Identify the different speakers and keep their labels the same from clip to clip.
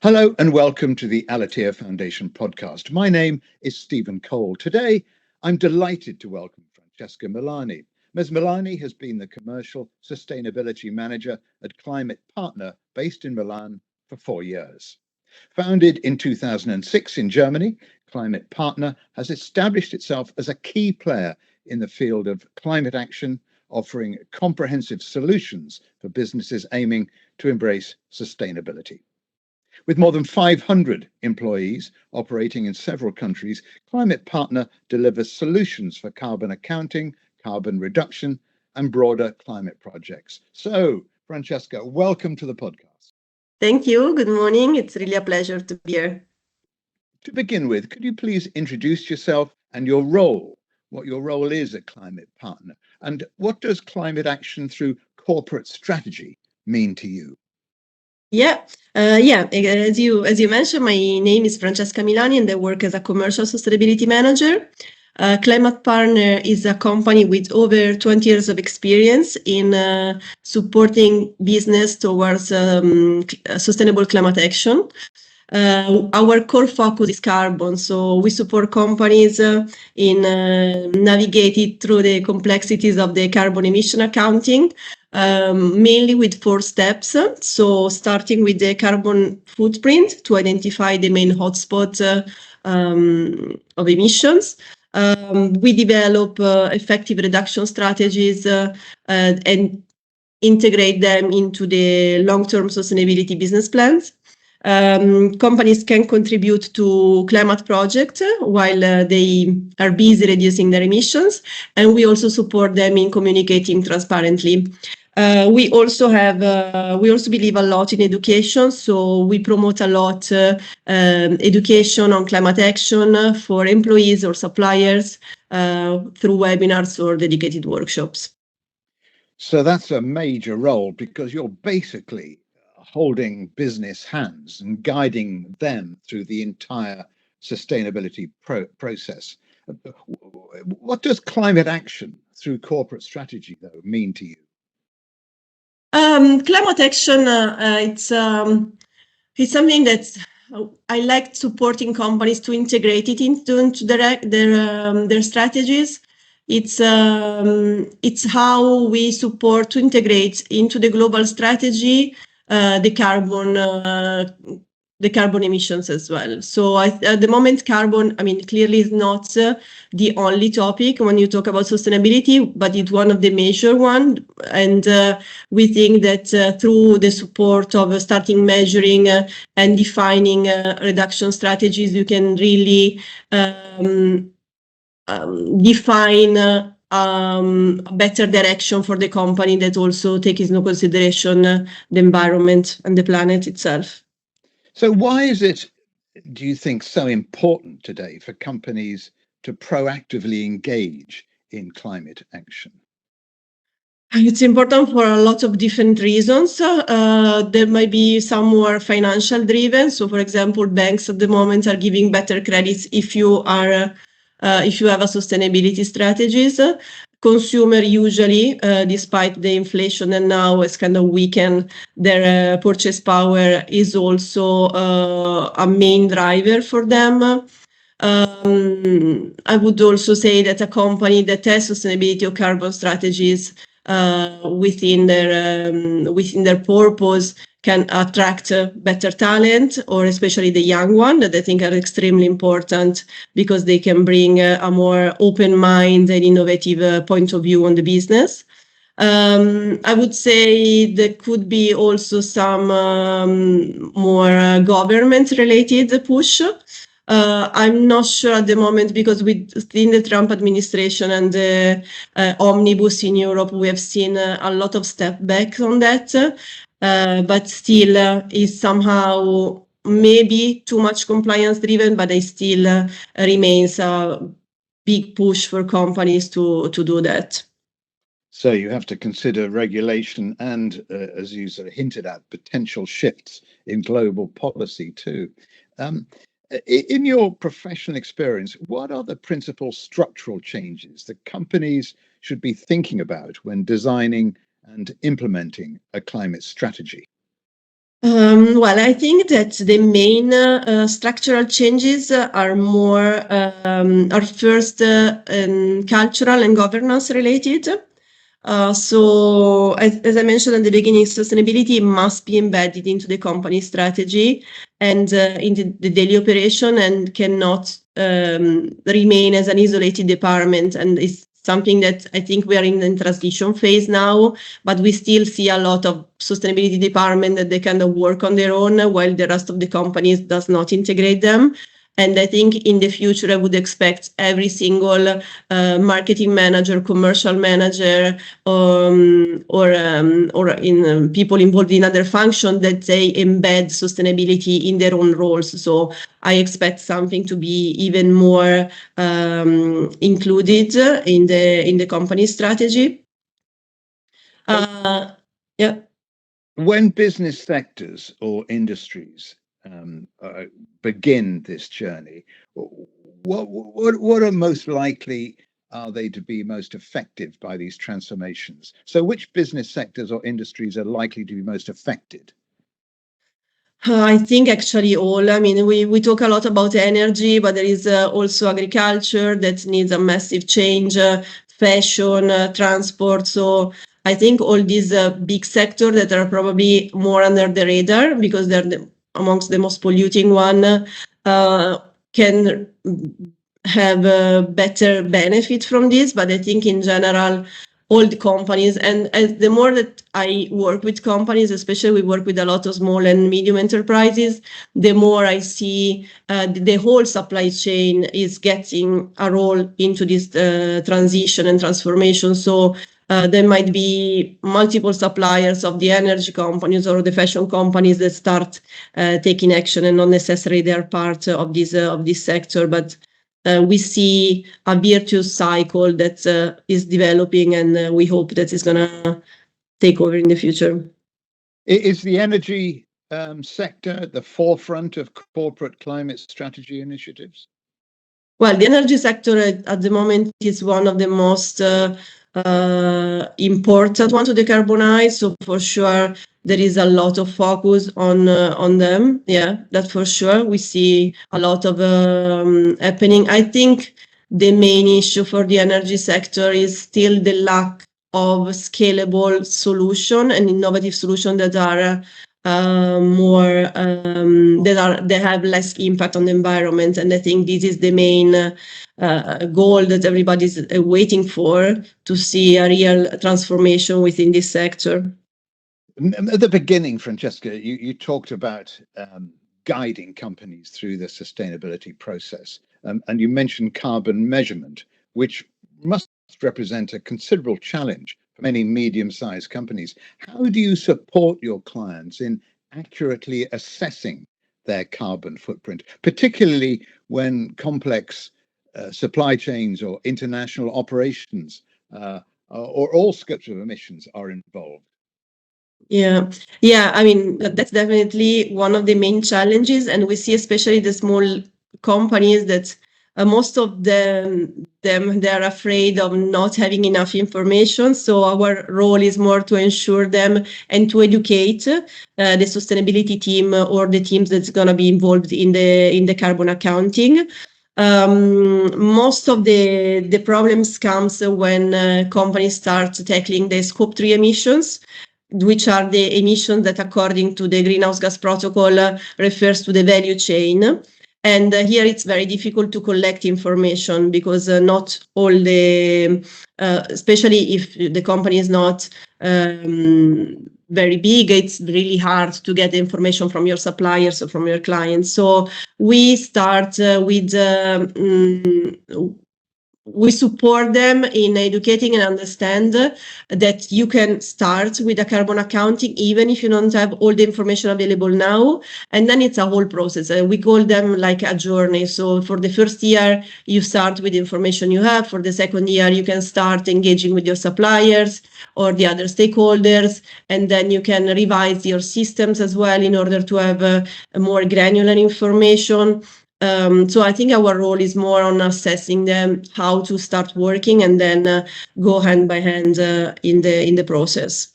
Speaker 1: Hello and welcome to the Al-Attiyah Foundation podcast. My name is Stephen Cole. Today, I'm delighted to welcome Francesca Milani. Ms. Milani has been the Commercial Sustainability Manager at ClimatePartner based in Milan for 4 years. Founded in 2006 in Germany, ClimatePartner has established itself as a key player in the field of climate action, offering comprehensive solutions for businesses aiming to embrace sustainability. With more than 500 employees operating in several countries, ClimatePartner delivers solutions for carbon accounting, carbon reduction, and broader climate projects. So, Francesca, welcome to the podcast.
Speaker 2: Thank you. Good morning. It's really a pleasure to be here.
Speaker 1: To begin with, could you please introduce yourself and your role, what your role is at ClimatePartner, and what does climate action through corporate strategy mean to you?
Speaker 2: Yeah. As you mentioned, my name is Francesca Milani, and I work as a commercial sustainability manager. ClimatePartner is a company with over 20 years of experience in supporting business towards sustainable climate action. Our core focus is carbon, so we support companies in navigating through the complexities of the carbon emission accounting, mainly with 4 steps. So starting with the carbon footprint to identify the main hotspots of emissions. We develop effective reduction strategies and integrate them into the long-term sustainability business plans. Companies can contribute to climate projects while they are busy reducing their emissions, and we also support them in communicating transparently. We also believe a lot in education, so we promote a lot education on climate action for employees or suppliers through webinars or dedicated workshops.
Speaker 1: So that's a major role because you're basically holding business hands and guiding them through the entire sustainability process. What does climate action through corporate strategy, though, mean to you?
Speaker 2: Climate action, it's something that I like supporting companies to integrate it into their strategies. It's how we support to integrate into the global strategy the carbon emissions as well. So at the moment, carbon, clearly is not the only topic when you talk about sustainability, but it's one of the major ones. And we think that through the support of starting measuring and defining reduction strategies, you can really define a better direction for the company that also takes into consideration the environment and the planet itself.
Speaker 1: So why is it, do you think, so important today for companies to proactively engage in climate action?
Speaker 2: It's important for a lot of different reasons. There might be some more financial driven. So, for example, banks at the moment are giving better credits if you have a sustainability strategies. Consumer usually, despite the inflation and now it's kind of weakened, their purchase power is also a main driver for them. I would also say that a company that has sustainability or carbon strategies within their purpose can attract better talent, or especially the young one that I think are extremely important because they can bring a more open mind and innovative point of view on the business. I would say there could be also some more government related push. I'm not sure at the moment because within the Trump administration and the omnibus in Europe, we have seen a lot of step back on that, but still is somehow maybe too much compliance driven, but it still remains a big push for companies to do that.
Speaker 1: So you have to consider regulation and, as you sort of hinted at, potential shifts in global policy too. In your professional experience, what are the principal structural changes that companies should be thinking about when designing and implementing a climate strategy?
Speaker 2: Well, I think that the main structural changes are first cultural and governance related. So, as I mentioned at the beginning, sustainability must be embedded into the company strategy and into the daily operation, and cannot remain as an isolated department. And it's something that I think we are in the transition phase now, but we still see a lot of sustainability department that they kind of work on their own, while the rest of the companies does not integrate them. And I think in the future, I would expect every single marketing manager, commercial manager, or in people involved in other functions, that they embed sustainability in their own roles. So I expect something to be even more included in the company strategy. Yeah.
Speaker 1: When business sectors or industries begin this journey, what are most likely are they to be most effective by these transformations? So which business sectors or industries are likely to be most affected?
Speaker 2: I think actually all. I mean, we talk a lot about energy, but there is also agriculture that needs a massive change, fashion, transport. So I think all these big sectors that are probably more under the radar, because they're amongst the most polluting one, can have a better benefit from this. But I think in general, all the companies, and the more that I work with companies, especially we work with a lot of small and medium enterprises, the more I see the whole supply chain is getting a role into this transition and transformation. So there might be multiple suppliers of the energy companies or the fashion companies that start taking action, and not necessarily they are part of this sector, but we see a virtuous cycle that is developing, and we hope that is going to take over in the future.
Speaker 1: Is the energy sector at the forefront of corporate climate strategy initiatives?
Speaker 2: Well, the energy sector at the moment is one of the most important one to decarbonize. So for sure, there is a lot of focus on them. Yeah, that for sure. We see a lot of happening. I think the main issue for the energy sector is still the lack of scalable solution and innovative solution that are more that have less impact on the environment. And I think this is the main goal that everybody's waiting for, to see a real transformation within this sector.
Speaker 1: At the beginning, Francesca, you talked about guiding companies through the sustainability process, and you mentioned carbon measurement, which must represent a considerable challenge for many medium-sized companies. How do you support your clients in accurately assessing their carbon footprint, particularly when complex supply chains or international operations or all scopes of emissions are involved?
Speaker 2: Yeah, I mean, that's definitely one of the main challenges, and we see especially the small companies that most of them they're afraid of not having enough information. So our role is more to ensure them and to educate the sustainability team or the teams that's going to be involved in the carbon accounting. Most of the problems comes when companies start tackling the scope 3 emissions, which are the emissions that, according to the greenhouse gas protocol, refers to the value chain. And here it's very difficult to collect information, because not all the, especially if the company is not very big, it's really hard to get information from your suppliers or from your clients. So we start with we support them in educating and understand that you can start with a carbon accounting even if you don't have all the information available now. And then it's a whole process. We call them like a journey. So for the first year, you start with the information you have. For the second year, you can start engaging with your suppliers or the other stakeholders. And then you can revise your systems as well in order to have a more granular information. So I think our role is more on assessing them how to start working, and then go hand by hand in the process.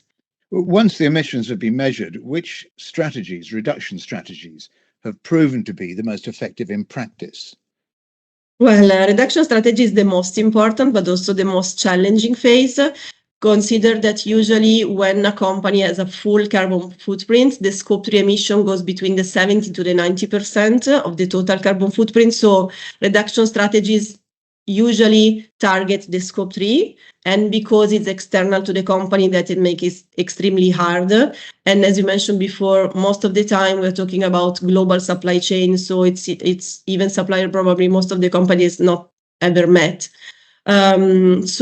Speaker 1: Once the emissions have been measured, which strategies, reduction strategies, have proven to be the most effective in practice?
Speaker 2: Well, reduction strategy is the most important, but also the most challenging phase. Consider that usually when a company has a full carbon footprint, the scope 3 emission goes between the 70 to the 90% of the total carbon footprint. So reduction strategies usually target the scope 3, and because it's external to the company, that it makes it extremely hard. And as you mentioned before, most of the time we're talking about global supply chain, so it's even supplier, probably most of the companies not ever met. Depends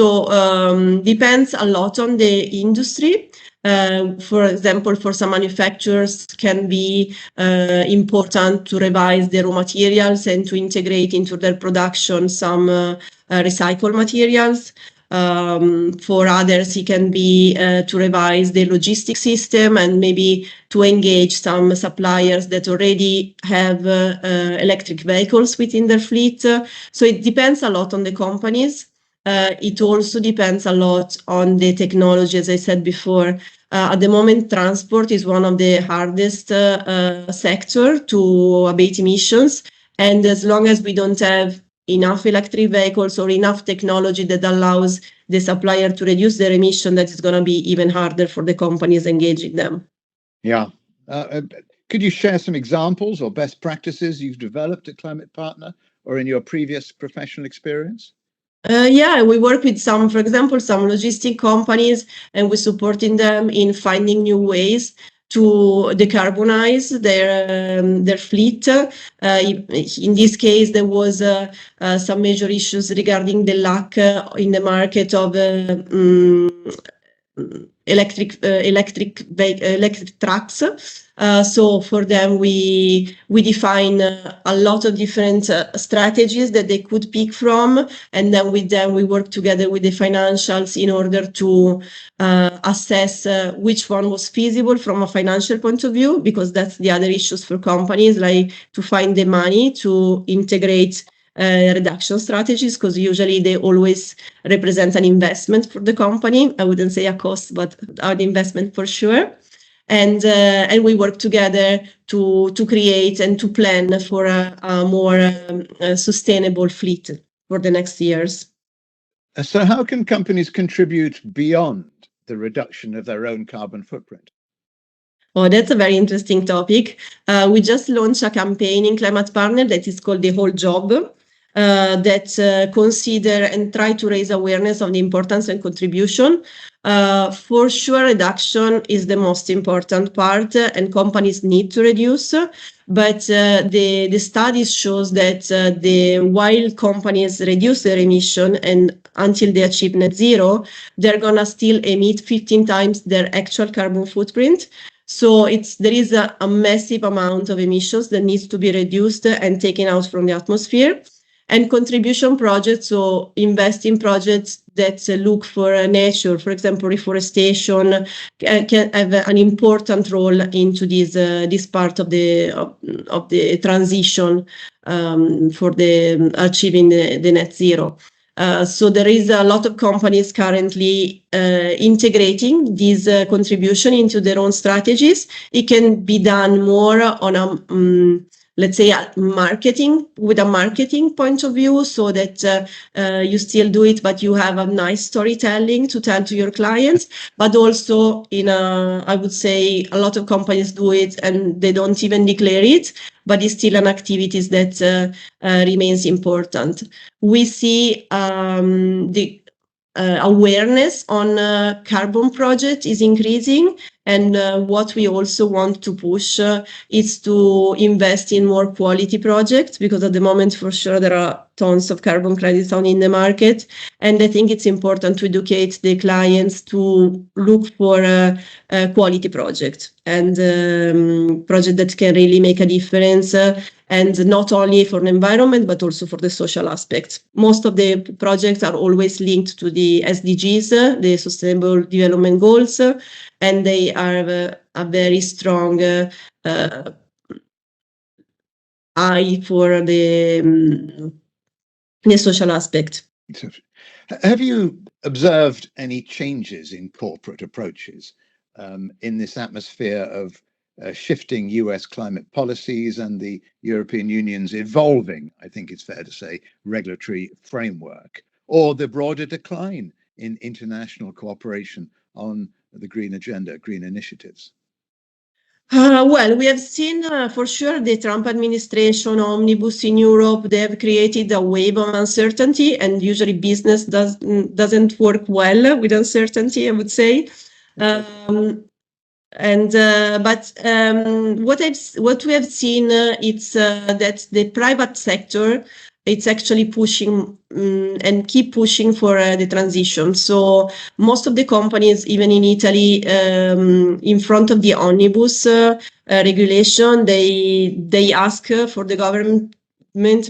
Speaker 2: a lot on the industry. For example, for some manufacturers can be important to revise their raw materials and to integrate into their production some recycled materials. For others, it can be to revise the logistics system and maybe to engage some suppliers that already have electric vehicles within their fleet. So it depends a lot on the companies. It also depends a lot on the technology, as I said before. At the moment, transport is one of the hardest sector to abate emissions. And as long as we don't have enough electric vehicles or enough technology that allows the supplier to reduce their emission, that is going to be even harder for the companies engaging them.
Speaker 1: Yeah. Could you share some examples or best practices you've developed at ClimatePartner or in your previous professional experience?
Speaker 2: Yeah, we work with some, for example, some logistic companies, and we're supporting them in finding new ways to decarbonize their fleet. In this case, there was some major issues regarding the lack in the market of electric trucks. So for them, we define a lot of different strategies that they could pick from, and then with them we work together with the financials in order to assess which one was feasible from a financial point of view, because that's the other issues for companies, like to find the money to integrate reduction strategies, because usually they always represent an investment for the company. I wouldn't say a cost, but an investment for sure. And we work together to create and to plan for a more sustainable fleet for the next years.
Speaker 1: So how can companies contribute beyond the reduction of their own carbon footprint?
Speaker 2: Oh, that's a very interesting topic. We just launched a campaign in ClimatePartner that is called The Whole Job, that consider and try to raise awareness of the importance and contribution. For sure, reduction is the most important part, and companies need to reduce. But the studies shows that while companies reduce their emission and until they achieve net zero, they're gonna still emit 15 times their actual carbon footprint. So there is a massive amount of emissions that needs to be reduced and taken out from the atmosphere. And contribution projects, so invest in projects that look for nature, for example, reforestation, can have an important role into this part of the transition for the achieving the net zero. So there is a lot of companies currently integrating this contribution into their own strategies. It can be done more on a let's say with a marketing point of view, so that you still do it, but you have a nice storytelling to tell to your clients. But also I would say a lot of companies do it and they don't even declare it, but it's still an activity that remains important. We see the awareness on carbon project is increasing, and what we also want to push is to invest in more quality projects, because at the moment, for sure, there are tons of carbon credits on in the market, and I think it's important to educate the clients to look for a quality project and project that can really make a difference, and not only for the environment but also for the social aspects. Most of the projects are always linked to the SDGs, the Sustainable Development Goals, and they are a very strong eye for the social aspect.
Speaker 1: Have you observed any changes in corporate approaches in this atmosphere of shifting US climate policies and the European Union's evolving, I think it's fair to say, regulatory framework, or the broader decline in international cooperation on the green agenda, green initiatives?
Speaker 2: Well, we have seen for sure the Trump administration omnibus in Europe. They have created a wave of uncertainty, and usually business doesn't work well with uncertainty, I would say. What we have seen it's that the private sector, it's actually pushing and keep pushing for the transition. So most of the companies, even in Italy, in front of the omnibus regulation, they ask for the government,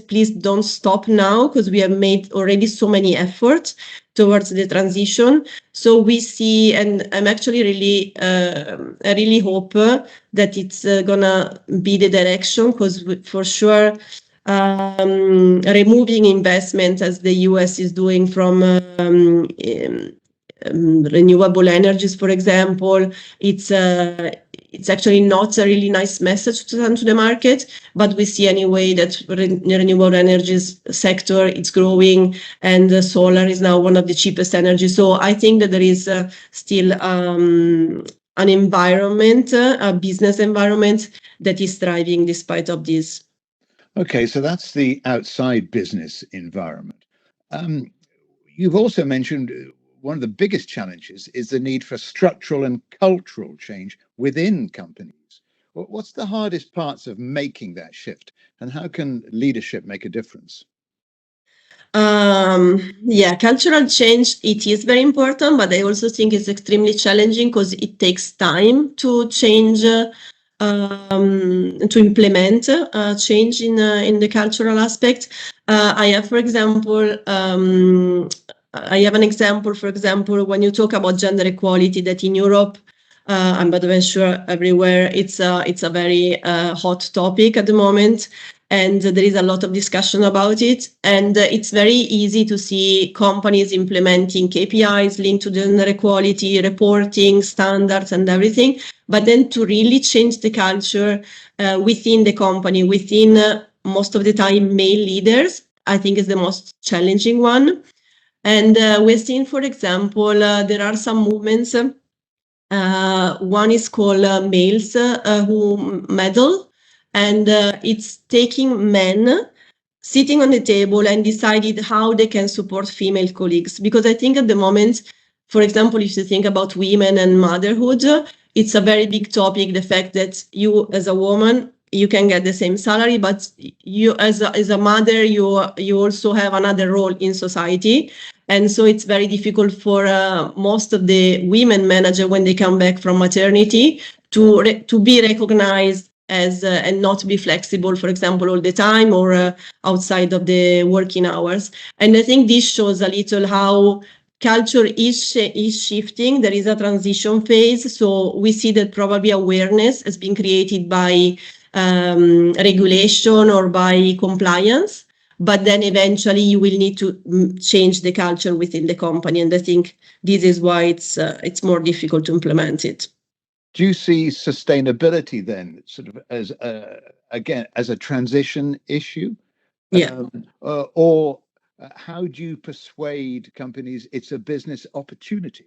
Speaker 2: please don't stop now, because we have made already so many efforts towards the transition. So we see, and I'm actually I really hope that it's gonna be the direction, because for sure removing investment, as the US is doing, from renewable energies, for example, it's actually not a really nice message to send to the market, but we see anyway that renewable energies sector, it's growing, and solar is now one of the cheapest energies. So I think that there is still an environment, a business environment, that is thriving despite of this.
Speaker 1: Okay, so that's the outside business environment. You've also mentioned one of the biggest challenges is the need for structural and cultural change within companies. What's the hardest parts of making that shift, and how can leadership make a difference?
Speaker 2: Cultural change, it is very important, but I also think it's extremely challenging because it takes time to change, to implement change in the cultural aspect. I have an example, for example, when you talk about gender equality, that in Europe, I'm by the way sure everywhere, it's a very hot topic at the moment, and there is a lot of discussion about it. And it's very easy to see companies implementing KPIs linked to gender equality, reporting standards and everything. But then to really change the culture within the company, within most of the time male leaders, I think is the most challenging one. And we've seen, for example, there are some movements. One is called Males Who Meddle, and it's taking men sitting on the table and decided how they can support female colleagues. Because I think at the moment, for example, if you think about women and motherhood, it's a very big topic, the fact that you as a woman, you can get the same salary, but you as a mother, you also have another role in society. And so it's very difficult for most of the women managers when they come back from maternity to be recognized as and not be flexible, for example, all the time, or outside of the working hours. And I think this shows a little how culture is shifting. There is a transition phase. So we see that probably awareness has been created by regulation or by compliance, but then eventually you will need to change the culture within the company. And I think this is why it's more difficult to implement it.
Speaker 1: Do you see sustainability then sort of as a transition issue?
Speaker 2: Yeah.
Speaker 1: Or how do you persuade companies it's a business opportunity?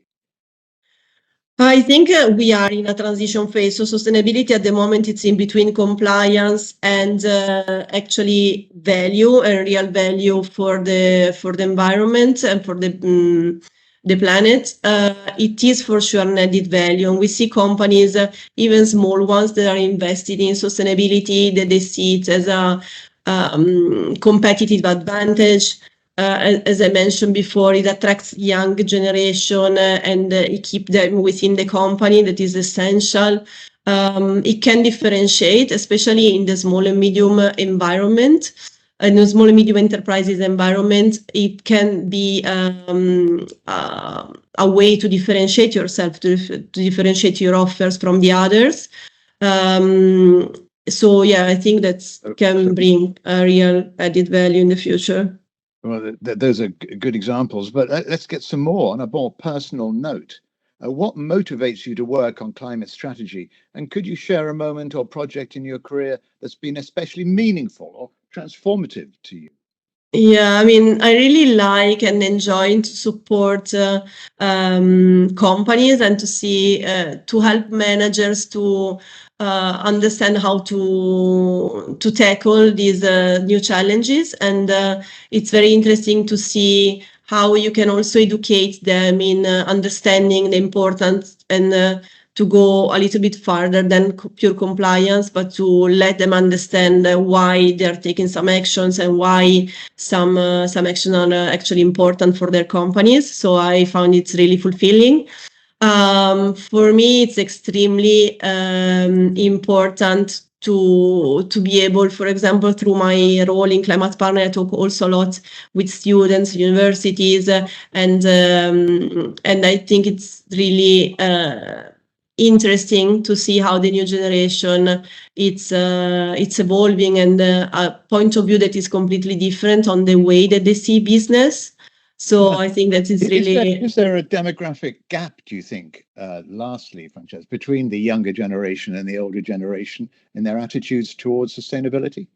Speaker 2: I think we are in a transition phase. So sustainability at the moment, it's in between compliance and actually value and real value for the environment and for the planet. It is for sure an added value, and we see companies, even small ones, that are invested in sustainability, that they see it as a competitive advantage. As I mentioned before, it attracts young generation and it keeps them within the company. That is essential. It can differentiate, especially in the small and medium environment. In the small and medium enterprises environment, it can be a way to differentiate yourself, to differentiate your offers from the others. So yeah, I think that can bring a real added value in the future.
Speaker 1: Well, those are good examples, but let's get some more on a more personal note. What motivates you to work on climate strategy? And could you share a moment or project in your career that's been especially meaningful or transformative to you?
Speaker 2: Yeah, I mean, I really like and enjoy to support companies and to see to help managers to understand how to tackle these new challenges. And it's very interesting to see how you can also educate them in understanding the importance and to go a little bit further than pure compliance, but to let them understand why they're taking some actions and why some actions are actually important for their companies. So I found it's really fulfilling. For me, it's extremely important to be able, for example, through my role in ClimatePartner, I talk also a lot with students, universities, and I think it's really interesting to see how the new generation it's evolving and a point of view that is completely different on the way that they see business. So I think that is really.
Speaker 1: Is there a demographic gap, do you think, lastly, Francesca, between the younger generation and the older generation in their attitudes towards sustainability?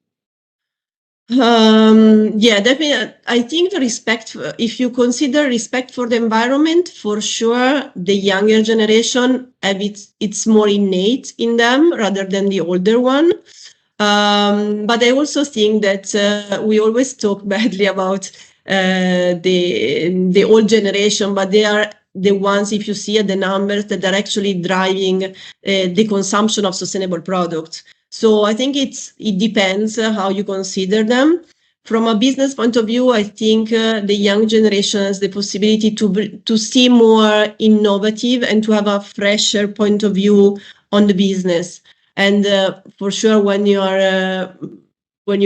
Speaker 2: Yeah, definitely. I think the respect, if you consider respect for the environment, for sure, the younger generation it's more innate in them rather than the older one. But I also think that we always talk badly about the old generation, but they are the ones, if you see at the numbers, that are actually driving the consumption of sustainable products. So I think it depends how you consider them. From a business point of view, I think the young generation has the possibility to see more innovative and to have a fresher point of view on the business. And for sure, when you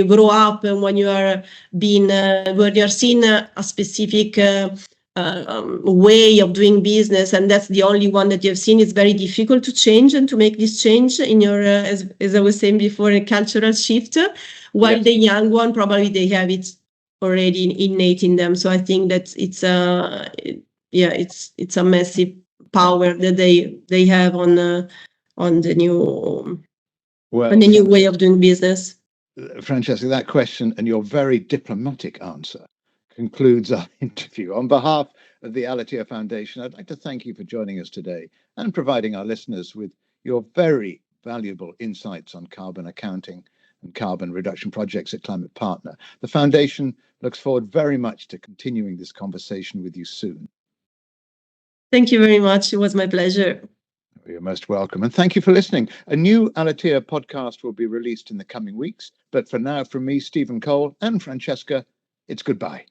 Speaker 2: grow up and when you are when you're seeing a specific way of doing business, and that's the only one that you've seen, it's very difficult to change and to make this change in your, as I was saying before, a cultural shift. While the young one, probably they have it already innate in them. So I think that it's a massive power that they have on the new way of doing business.
Speaker 1: Francesca, that question and your very diplomatic answer concludes our interview. On behalf of the Al-Attiyah Foundation, I'd like to thank you for joining us today and providing our listeners with your very valuable insights on carbon accounting and carbon reduction projects at ClimatePartner. The Foundation looks forward very much to continuing this conversation with you soon.
Speaker 2: Thank you very much. It was my pleasure.
Speaker 1: You're most welcome. And thank you for listening. A new Al-Attiyah podcast will be released in the coming weeks. But for now, from me, Stephen Cole, and Francesca, it's goodbye.